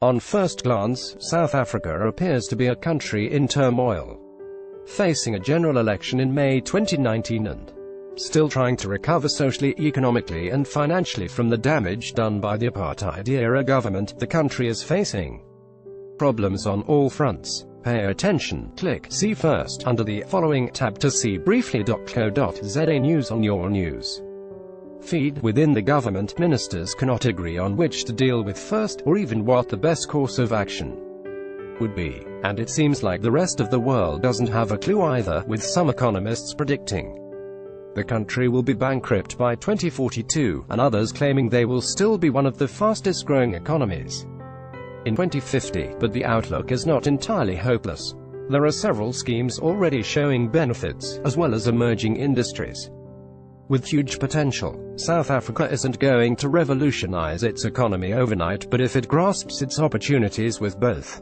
On first glance, South Africa appears to be a country in turmoil, facing a general election in May 2019 and still trying to recover socially, economically and financially from the damage done by the apartheid-era government. The country is facing problems on all fronts. Pay attention. Click See First under the following tab to see briefly.co.za news on your news feed. Within the government, ministers cannot agree on which to deal with first, or even what the best course of action would be. And it seems like the rest of the world doesn't have a clue either, with some economists predicting the country will be bankrupt by 2042, and others claiming they will still be one of the fastest growing economies in 2050, but the outlook is not entirely hopeless. There are several schemes already showing benefits, as well as emerging industries with huge potential. South Africa isn't going to revolutionize its economy overnight, but if it grasps its opportunities with both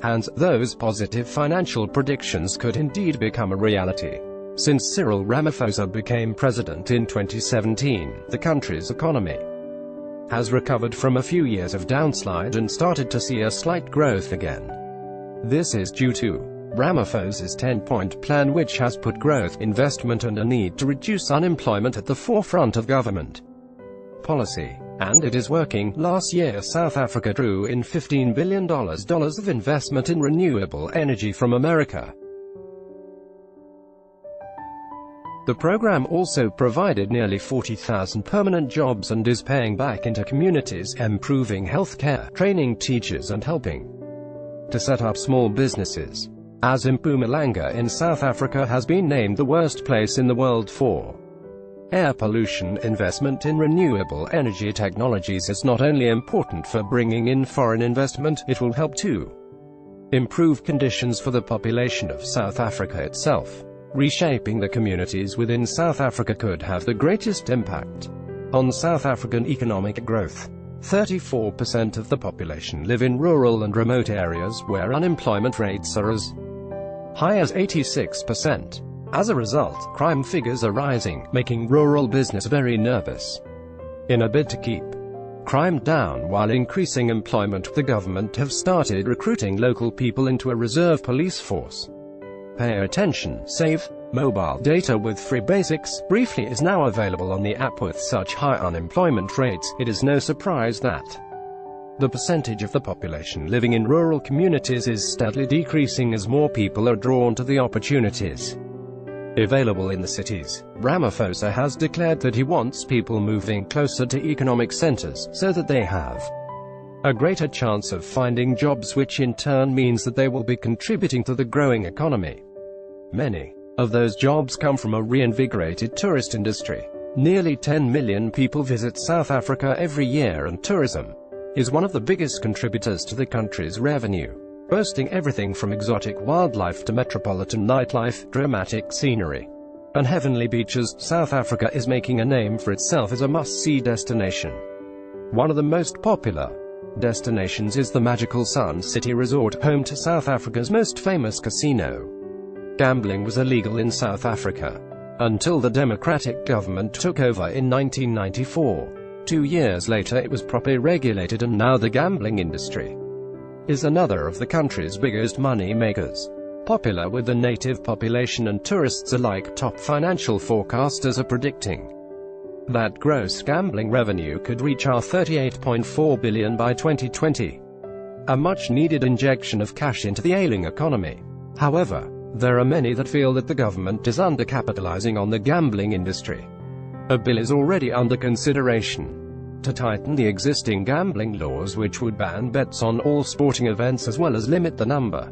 hands, those positive financial predictions could indeed become a reality. Since Cyril Ramaphosa became president in 2017, the country's economy has recovered from a few years of downslide and started to see a slight growth again. This is due to Ramaphosa's 10-point plan, which has put growth, investment and a need to reduce unemployment at the forefront of government policy. And it is working. Last year, South Africa drew in $15 billion of investment in renewable energy from America. The program also provided nearly 40,000 permanent jobs and is paying back into communities, improving healthcare, training teachers and helping to set up small businesses. As Mpumalanga in South Africa has been named the worst place in the world for air pollution, investment in renewable energy technologies is not only important for bringing in foreign investment, it will help to improve conditions for the population of South Africa itself. Reshaping the communities within South Africa could have the greatest impact on South African economic growth. 34% of the population live in rural and remote areas, where unemployment rates are as high as 86%. As a result, crime figures are rising, making rural business very nervous. In a bid to keep crime down while increasing employment, the government have started recruiting local people into a reserve police force. Pay attention. Save mobile data with free basics. Briefly is now available on the app. With such high unemployment rates, it is no surprise that the percentage of the population living in rural communities is steadily decreasing as more people are drawn to the opportunities available in the cities. Ramaphosa has declared that he wants people moving closer to economic centers, so that they have a greater chance of finding jobs, which in turn means that they will be contributing to the growing economy. Many of those jobs come from a reinvigorated tourist industry. Nearly 10 million people visit South Africa every year, and tourism is one of the biggest contributors to the country's revenue, boasting everything from exotic wildlife to metropolitan nightlife, dramatic scenery, and heavenly beaches. South Africa is making a name for itself as a must-see destination. One of the most popular destinations is the magical Sun City Resort, home to South Africa's most famous casino. Gambling was illegal in South Africa until the democratic government took over in 1994. 2 years later it was properly regulated, and now the gambling industry is another of the country's biggest money makers. Popular with the native population and tourists alike, top financial forecasters are predicting that gross gambling revenue could reach $38.4 billion by 2020. A much-needed injection of cash into the ailing economy. However, there are many that feel that the government is undercapitalizing on the gambling industry. A bill is already under consideration to tighten the existing gambling laws, which would ban bets on all sporting events as well as limit the number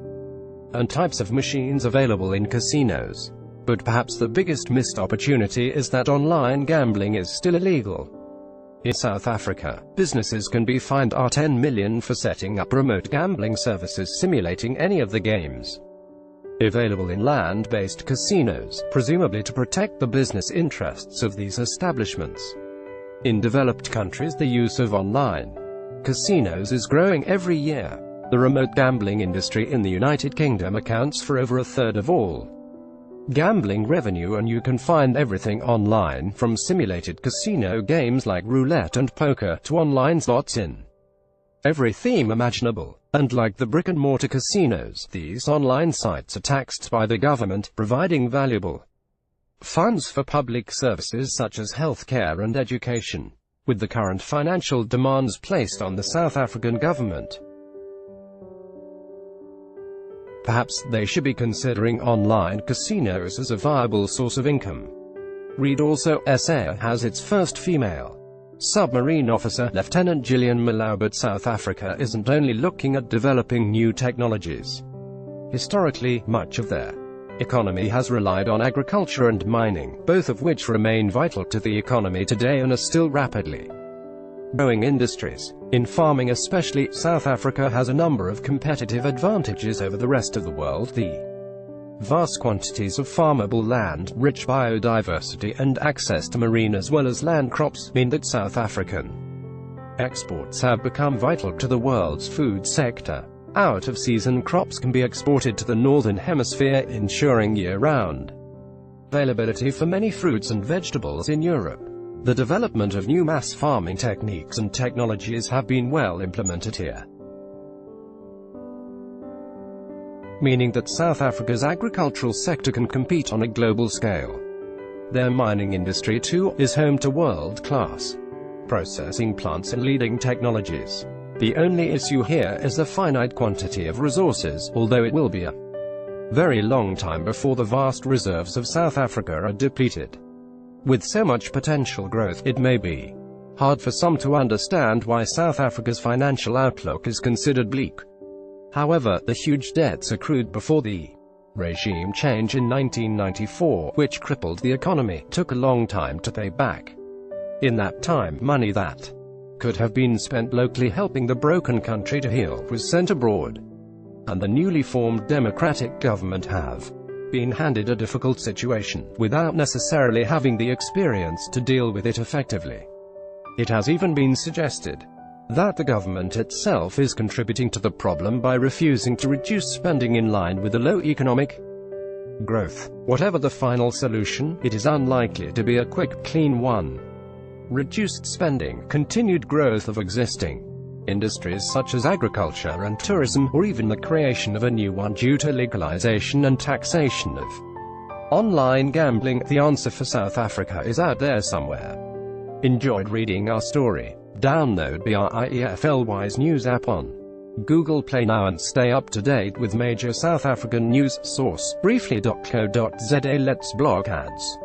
and types of machines available in casinos. But perhaps the biggest missed opportunity is that online gambling is still illegal. In South Africa, businesses can be fined R10 million for setting up remote gambling services simulating any of the games available in land-based casinos, presumably to protect the business interests of these establishments. In developed countries, the use of online casinos is growing every year. The remote gambling industry in the United Kingdom accounts for over a third of all gambling revenue, and you can find everything online, from simulated casino games like roulette and poker, to online slots in every theme imaginable. And like the brick-and-mortar casinos, these online sites are taxed by the government, providing valuable funds for public services such as healthcare and education. With the current financial demands placed on the South African government, perhaps they should be considering online casinos as a viable source of income. Read also, SA has its first female submarine officer, Lieutenant Gillian Malau. But South Africa isn't only looking at developing new technologies. Historically, much of their economy has relied on agriculture and mining, both of which remain vital to the economy today and are still rapidly growing industries. In farming especially, South Africa has a number of competitive advantages over the rest of the world. The vast quantities of farmable land, rich biodiversity, and access to marine as well as land crops mean that South African exports have become vital to the world's food sector. Out-of-season crops can be exported to the Northern Hemisphere, ensuring year-round availability for many fruits and vegetables in Europe. The development of new mass farming techniques and technologies have been well implemented here, meaning that South Africa's agricultural sector can compete on a global scale. Their mining industry, too, is home to world-class processing plants and leading technologies. The only issue here is the finite quantity of resources, although it will be a very long time before the vast reserves of South Africa are depleted. With so much potential growth, it may be hard for some to understand why South Africa's financial outlook is considered bleak. However, the huge debts accrued before the regime change in 1994, which crippled the economy, took a long time to pay back. In that time, money that could have been spent locally helping the broken country to heal was sent abroad, and the newly formed democratic government have been handed a difficult situation, without necessarily having the experience to deal with it effectively. It has even been suggested that the government itself is contributing to the problem by refusing to reduce spending in line with the low economic growth. Whatever the final solution, it is unlikely to be a quick, clean one. Reduced spending, continued growth of existing industries such as agriculture and tourism, or even the creation of a new one due to legalization and taxation of online gambling. The answer for South Africa is out there somewhere. Enjoyed reading our story? Download BRIEFLY's news app on Google Play now and stay up to date with major South African news. Source: briefly.co.za. Let's block ads.